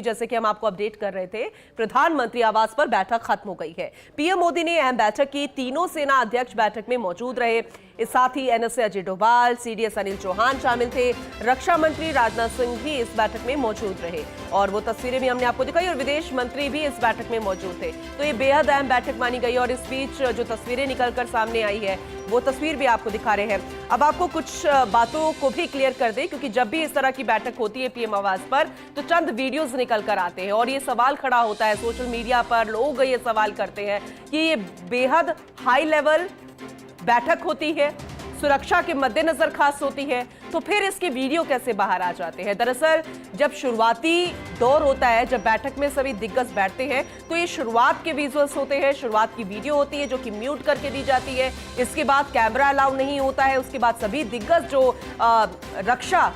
जैसे कि हम आपको अपडेट कर रहे थे, प्रधानमंत्री आवास पर बैठक खत्म हो गई है। पीएम मोदी ने अहम बैठक की, तीनों सेना अध्यक्ष बैठक में मौजूद रहे। इस साथ ही एनएसए अजय डोभाल, सीडीएस अनिल चौहान शामिल थे। रक्षा मंत्री राजनाथ सिंह भी इस बैठक में मौजूद रहे और वो तस्वीरें भी हमने आपको दिखाई और विदेश मंत्री भी इस बैठक में मौजूद थे। तो ये बेहद अहम बैठक मानी गई और इस बीच जो तस्वीरें निकलकर सामने आई है वो तस्वीर भी आपको दिखा रहे हैं। अब आपको कुछ बातों को भी क्लियर कर दें, क्योंकि जब भी इस तरह की बैठक होती है पीएम आवास पर तो चंद वीडियोस निकल कर आते हैं और ये सवाल खड़ा होता है सोशल मीडिया पर। लोग ये सवाल करते हैं कि ये बेहद हाई लेवल बैठक होती है, सुरक्षा के मद्देनजर खास होती है, तो फिर इसके वीडियो कैसे बाहर आ जाते हैं। दरअसल जब शुरुआती दौर होता है, जब बैठक में सभी दिग्गज बैठते हैं, तो ये शुरुआत के विजुअल्स होते हैं, शुरुआत की वीडियो होती है जो कि म्यूट करके दी जाती है। इसके बाद कैमरा अलाउ नहीं होता है। उसके बाद सभी दिग्गज जो रक्षा,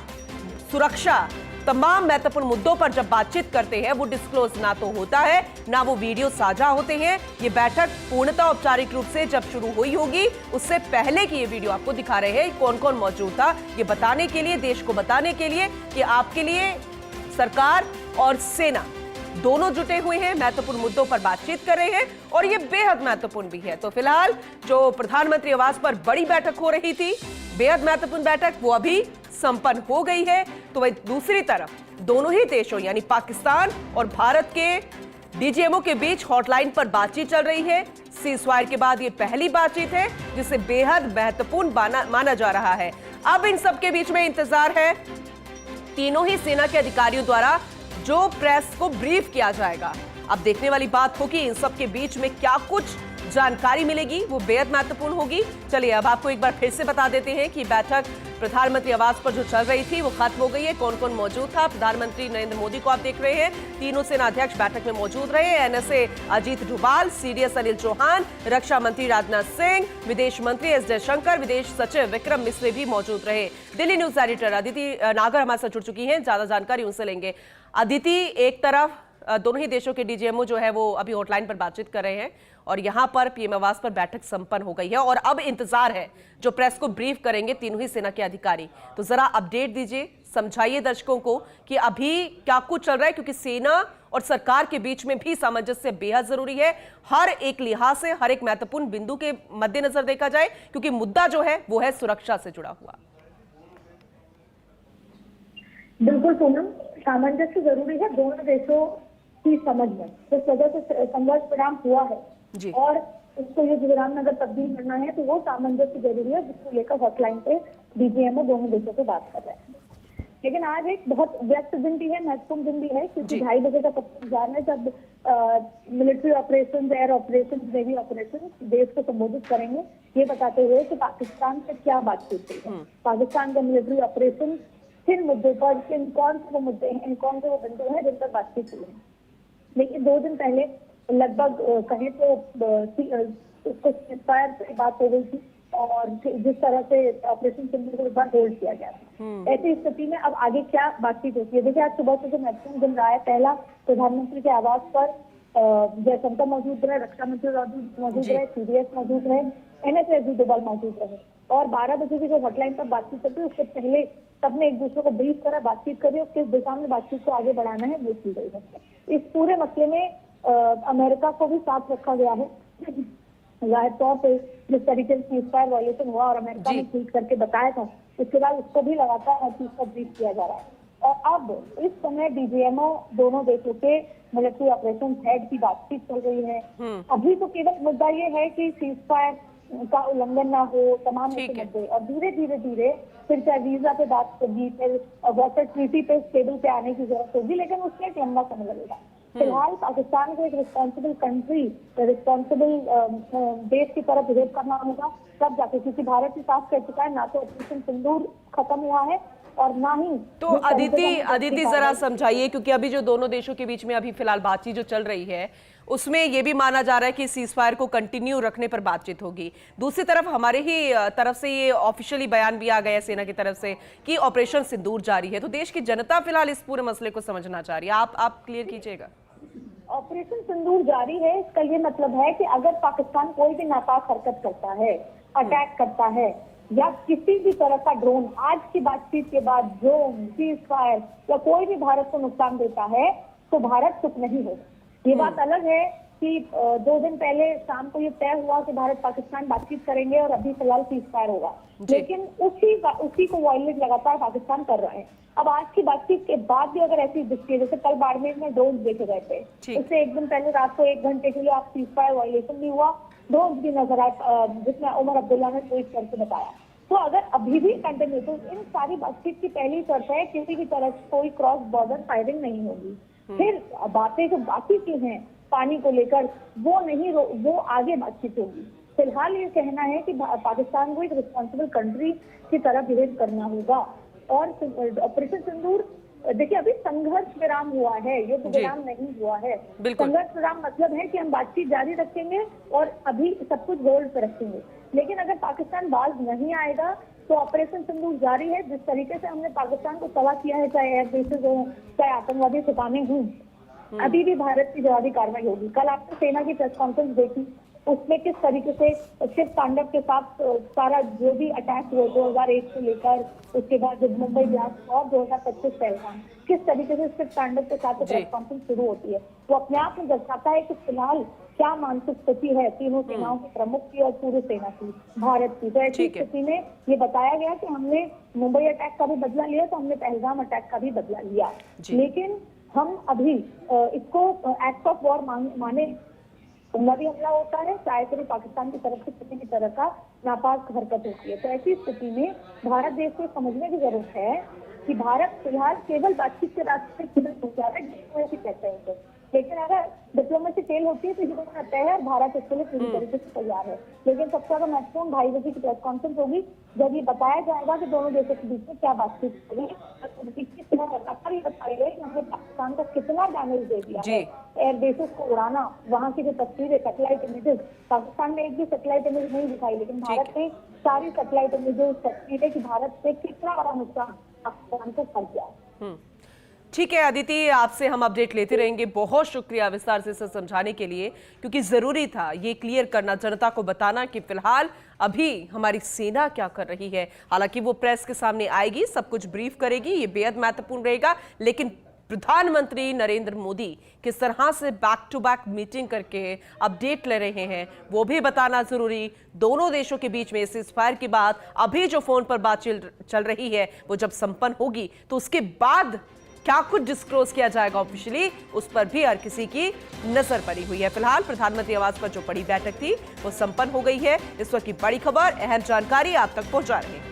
सुरक्षा, तमाम महत्वपूर्ण मुद्दों पर जब बातचीत करते हैं वो डिस्क्लोज ना तो होता है ना वो वीडियो साझा होते हैं। ये बैठक पूर्णतः औपचारिक रूप से जब शुरू हुई होगी उससे पहले की ये वीडियो आपको दिखा रहे हैं कौन कौन मौजूद था, ये बताने के लिए, देश को बताने के लिए कि आपके लिए सरकार और सेना दोनों जुटे हुए हैं, महत्वपूर्ण मुद्दों पर बातचीत कर रहे हैं और ये बेहद महत्वपूर्ण भी है। तो फिलहाल जो प्रधानमंत्री आवास पर बड़ी बैठक हो रही थी, बेहद महत्वपूर्ण बैठक, वो अभी संपन्न हो गई है। तो वही दूसरी तरफ दोनों ही देशों यानी पाकिस्तान और भारत के डीजीएमओ के बीच हॉटलाइन पर बातचीत चल रही है। सीज़फायर के बाद ये पहली बातचीत है जिसे बेहद महत्वपूर्ण माना जा रहा है। अब इन सब के बीच में इंतजार है तीनों ही सेना के अधिकारियों द्वारा जो प्रेस को ब्रीफ किया जाएगा। अब देखने वाली बात होगी इन सब के बीच में क्या कुछ जानकारी मिलेगी, वो बेहद महत्वपूर्ण होगी। चलिए अब आपको एक बार फिर से बता देते हैं कि बैठक प्रधानमंत्री आवास पर जो चल रही थी वो खत्म हो गई है। कौन कौन मौजूद था? प्रधानमंत्री नरेंद्र मोदी को आप देख रहे हैं, तीनों सेना अध्यक्ष बैठक में मौजूद रहे। एनएसए अजीत डोभाल, सीडीएस अनिल चौहान, रक्षा मंत्री राजनाथ सिंह, विदेश मंत्री एस जयशंकर, विदेश सचिव विक्रम मिश्री भी मौजूद रहे। दिल्ली न्यूज एडिटर अदिति नागर हमारे साथ जुड़ चुकी हैं, ज्यादा जानकारी उनसे लेंगे। अदिति, एक तरफ दोनों ही देशों के डीजीएमओ जो है वो अभी हॉटलाइन पर बातचीत कर रहे हैं और यहां पर पीएम आवास पर बैठक संपन्न हो गई है और अब इंतजार है जो प्रेस को ब्रीफ करेंगे तीनों ही सेना के अधिकारी। तो जरा अपडेट दीजिए, समझाइए दर्शकों को कि अभी क्या कुछ चल रहा है, क्योंकि सेना और सरकार के बीच में भी सामंजस्य बेहद जरूरी है हर एक लिहाज से, हर एक महत्वपूर्ण बिंदु के मद्देनजर देखा जाए, क्योंकि मुद्दा जो है वो है सुरक्षा से जुड़ा हुआ। बिल्कुल पूनम, सामंजस्य जरूरी है दोनों देशों की समझ में। इस वजह से संघर्ष विराम हुआ है जी। और उसको युद्ध विराम में अगर तब्दील करना है तो वो सामंजस्य जरूरी है, जिसको लेकर हॉटलाइन पे डीजीएमओ दोनों देशों से बात कर रहे हैं। लेकिन आज एक बहुत व्यस्त दिन भी है, महत्वपूर्ण दिन भी है, क्योंकि 2:30 बजे का इंतजार है जब military operation, air operation, navy operation देश को संबोधित करेंगे, ये बताते हुए कि पाकिस्तान से क्या बातचीत हुई है, पाकिस्तान का मिलिट्री ऑपरेशन किन मुद्दों पर, किन कौन से वो मुद्दे हैं, कौन से वो बिंदु हैं जिन पर बातचीत हुई है। लेकिन 2 दिन पहले लगभग कहें तो उसको सीज़फायर से बात हो गई थी और जिस तरह से ऑपरेशन सिंदूर को एक बार होल्ड किया गया था। ऐसी स्थिति में अब आगे क्या बातचीत होती है? देखिए, आज सुबह से जो महत्वपूर्ण दिन रहा है, पहला प्रधानमंत्री के आवास पर जयशंकर मौजूद रहे, रक्षा मंत्री मौजूद रहे, सीडीएस मौजूद रहे, एनएसए अजीत डोभाल मौजूद रहे और 12 बजे की जो हॉटलाइन पर बातचीत करती है उससे पहले सबने एक दूसरे को ब्रीफ करा, बातचीत करी और किस दिशा में बातचीत को आगे बढ़ाना है वो की गई है। इस पूरे मसले में अमेरिका को भी साथ रखा गया है। जाहिर तौर पे जिस तरीके से सीज़फायर वायलेशन हुआ और अमेरिका ने ट्वीट करके बताया था, उसके बाद उसको भी लगातार हर चीज को ब्रीफ किया जा रहा है। और अब इस समय डीजीएमओ दोनों देशों के मिलिट्री ऑपरेशन हेड की बातचीत चल रही है। अभी तो केवल मुद्दा ये है कि सीज़फायर का उल्लंघन ना हो, तमाम मुद्दे, और धीरे धीरे फिर चाहे वीजा पे बात होगी, फिर वाटर ट्रीटी पे टेबल पे आने की जरूरत होगी, लेकिन उसमें एक लंबा समय लगेगा। फिलहाल पाकिस्तान को एक रिस्पॉन्सिबल कंट्री, रिस्पॉन्सिबल देश की तरफ बिहेव करना होगा तब जाके, क्योंकि भारत ही साफ कर चुका है ना तो ऑपरेशन सिंदूर खत्म हुआ है और ना ही। तो अदिति जरा समझाइए, क्योंकि अभी जो दोनों देशों के बीच में अभी फिलहाल बातचीत जो चल रही है उसमें ये भी माना जा रहा है कि सीज़फायर को कंटिन्यू रखने पर बातचीत होगी। दूसरी तरफ हमारे ही तरफ से ये ऑफिशियली बयान भी आ गया है सेना की तरफ से कि ऑपरेशन सिंदूर जारी है। तो देश की जनता फिलहाल इस पूरे मसले को समझना चाह रही है, आप क्लियर कीजिएगा। ऑपरेशन सिंदूर जारी है, इसका ये मतलब है कि अगर पाकिस्तान कोई भी नापाक हरकत करता है, अटैक करता है या किसी भी तरह का ड्रोन आज की बातचीत के बाद ड्रोन, सीज़फायर या कोई भी भारत को नुकसान देता है, तो भारत चुप नहीं होगा। ये बात अलग है कि 2 दिन पहले शाम को ये तय हुआ कि भारत पाकिस्तान बातचीत करेंगे और अभी फिलहाल सीज फायर होगा, लेकिन उसी को वायलेट लगातार पाकिस्तान कर रहे हैं। अब आज की बातचीत के बाद भी अगर ऐसी दिखती है, जैसे कल बाड़मेर में ड्रोन देखे गए थे, उससे 1 दिन पहले रात को 1 घंटे के लिए आप सीज फायर वायलेशन भी हुआ, ड्रोन भी नजर आए, जिसमें उमर अब्दुल्ला ने ट्वीट करके बताया। तो अगर अभी भी कंटिन्यू, तो इन सारी बातचीत की पहली शर्त है किसी की तरफ कोई क्रॉस बॉर्डर फायरिंग नहीं होगी। फिर बातें जो बाकी की हैं पानी को लेकर, वो आगे बातचीत होगी। फिलहाल ये कहना है कि पाकिस्तान को एक रिस्पॉन्सिबल कंट्री की तरह बिहेव करना होगा। और ऑपरेशन सिंदूर, देखिए अभी संघर्ष विराम हुआ है, युद्ध विराम नहीं हुआ है। संघर्ष विराम मतलब है कि हम बातचीत जारी रखेंगे और अभी सब कुछ होल्ड पे रखेंगे, लेकिन अगर पाकिस्तान बाज नहीं आएगा तो ऑपरेशन सिंदूर जारी है। जिस तरीके से हमने पाकिस्तान को तबाह किया है, चाहे एयर बेसेस हो, चाहे आतंकवादी ठिकाने हों, अभी भी भारत की जवाबी कार्रवाई होगी। कल आपने सेना की प्रेस कॉन्फ्रेंस देखी, उसमें किस तरीके से शिव तांडव के साथ सारा जो भी अटैक हुए 2001 से लेकर उसके बाद जब मुंबई ब्लास्ट और 2025 पहलगाम, किस तरीके से शिव तांडव के साथ प्रेस कॉन्फ्रेंस शुरू होती है, वो अपने आप में दर्शाता है कि फिलहाल क्या मानसिक स्थिति है तीनों सेनाओं के प्रमुख की और पूरी सेना की, भारत की। तो ऐसी स्थिति में ये बताया गया कि हमने मुंबई अटैक का भी बदला लिया, तो हमने पहलगाम अटैक का भी बदला लिया, लेकिन हम अभी इसको एक्ट ऑफ वॉर माने। भी हमला होता है, चाहे फिर पाकिस्तान की तरफ से किसी भी तरह का नापाक हरकत होती है। तो ऐसी स्थिति में भारत देश को समझने की जरूरत है कि भारत फिलहाल केवल बातचीत के रास्ते किधर पहुंचा रहा है, डिप्लोमेसी कहते हैं उसे। लेकिन अगर डिप्लोमेसी फेल होती है तो युद्ध आता है और भारत इसके लिए पूरी तरीके से तैयार है। लेकिन सबसे ज्यादा महत्वपूर्ण 2:30 बजे की प्रेस कॉन्फ्रेंस होगी, जब ये बताया जाएगा कि दोनों देशों के बीच में क्या बातचीत होगी, लगातार ये बताइए कि हमने पाकिस्तान को कितना डैमेज दे दिया है। एयर बेसेस को उड़ाना, वहाँ की जो तस्वीरें, सैटेलाइट इमेजेस, पाकिस्तान में एक भी सैटेलाइट इमेज नहीं दिखाई, लेकिन भारत ने सारी सैटेलाइट इमेजेस, तस्वीरें कि भारत से कितना बड़ा नुकसान पाकिस्तान को कर दिया। ठीक है अदिति, आपसे हम अपडेट लेते रहेंगे। बहुत शुक्रिया विस्तार से इसे समझाने के लिए, क्योंकि जरूरी था ये क्लियर करना, जनता को बताना कि फिलहाल अभी हमारी सेना क्या कर रही है। हालांकि वो प्रेस के सामने आएगी, सब कुछ ब्रीफ करेगी, ये बेहद महत्वपूर्ण रहेगा, लेकिन प्रधानमंत्री नरेंद्र मोदी किस तरह से बैक टू बैक मीटिंग करके अपडेट ले रहे हैं वो भी बताना जरूरी। दोनों देशों के बीच में सीज फायर की बात, अभी जो फोन पर बात चल रही है, वो जब संपन्न होगी तो उसके बाद क्या कुछ डिस्क्लोज किया जाएगा ऑफिशियली, उस पर भी हर किसी की नजर पड़ी हुई है। फिलहाल प्रधानमंत्री आवास पर जो बड़ी बैठक थी वो संपन्न हो गई है। इस वक्त की बड़ी खबर, अहम जानकारी आप तक पहुंचा रहे हैं।